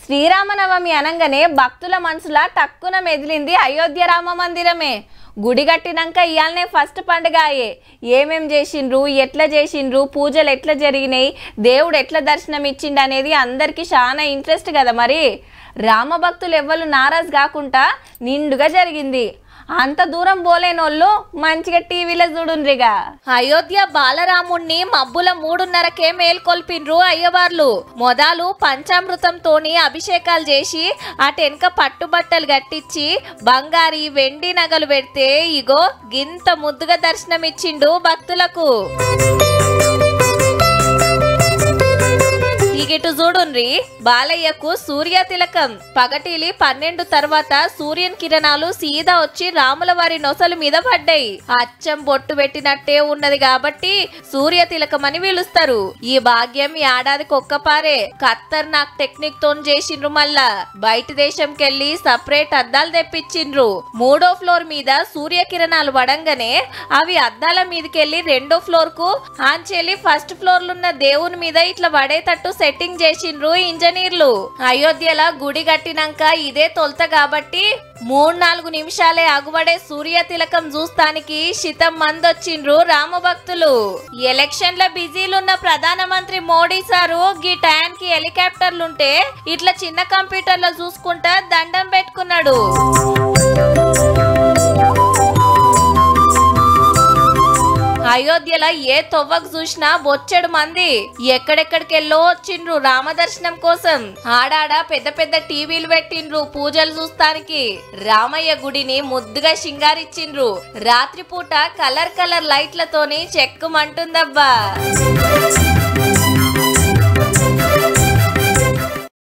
శ్రీరామనవమి అనగానే భక్తుల మనసులా టక్కున మెదిలింది అయోధ్య రామ మందిరమే. గుడి కట్టినాక ఇయాలనే ఫస్ట్ పండుగయే. ఏమేం చేసిండ్రు, ఎట్లా చేసిండ్రు, పూజలు ఎట్లా జరిగినాయి, దేవుడు ఎట్లా దర్శనం ఇచ్చిండు అనేది అందరికీ చాలా ఇంట్రెస్ట్ కదా. మరి రామ భక్తులు ఎవ్వరు నారాజు కాకుండా నిండుగా జరిగింది. అంత దూరం పోలేనోళ్ళు మంచిగా టీవీలో చూడుండ్రిగా. అయోధ్య బాలరాముణ్ణి మబ్బుల 3:30కే మేల్కొల్పిండ్రు అయ్యవార్లు. మొదలు పంచామృతంతోని అభిషేకాలు చేసి అటెనక పట్టుబట్టలు కట్టించి బంగారి వెండి నగలు పెడితే ఇగో గింత ముద్దుగా దర్శనమిచ్చిండు భక్తులకు. ఇటు చూడుండ్రి, బాలయ్యకు సూర్య తిలకం. పగటిలి 12 తర్వాత సూర్యుని కిరణాలు సీదా వచ్చి రాముల వారి నొసలు మీద పడ్డాయి. అచ్చం బొట్టు పెట్టినట్టే ఉన్నది కాబట్టి సూర్య తిలకం అని పిలుస్తారు. ఈ భాగ్యం ఏడాదికి ఒక్కపారే ఖతర్నాక్ టెక్నిక్ తో చేసిండ్రు. మళ్ళా బయట దేశంకెళ్లి సపరేట్ అద్దాలు తెప్పించిండ్రు. 3వ ఫ్లోర్ మీద సూర్య కిరణాలు పడంగానే అవి అద్దాల మీదకెళ్లి 2వ ఫ్లోర్ కు ఆంచెల్లి ఫస్ట్ ఫ్లోర్ లున్న దేవుని మీద ఇట్లా పడేటట్టు సెట్టింగ్ చేసిండ్రు ఇంజనీర్లు. అయోధ్యల గుడి కట్టినాక ఇదే తొలత కాబట్టి 3-4 నిమిషాలే అగుబడే సూర్య తిలకం చూస్తానికి శితం మంది వచ్చిండ్రు రామ భక్తులు. ఎలక్షన్ల బిజీలున్న ప్రధానమంత్రి మోడీ సారు గీ టైంకి హెలికాప్టర్లుంటే ఇట్లా చిన్న కంప్యూటర్లో చూసుకుంటా దండం పెట్టుకున్నాడు. అయోధ్యలో ఏ తొవ్వకు చూసినా బొచ్చెడు మంది ఎక్కడెక్కడికెళ్ళో వచ్చిండ్రు రామదర్శనం కోసం. ఆడాడ పెద్ద పెద్ద టీవీలు పెట్టిండ్రు పూజలు చూస్తానికి. రామయ్య గుడిని ముద్దుగా శింగారిచ్చిండ్రు. రాత్రిపూట కలర్ లైట్లతోని చెక్కుమంటుందబ్బా.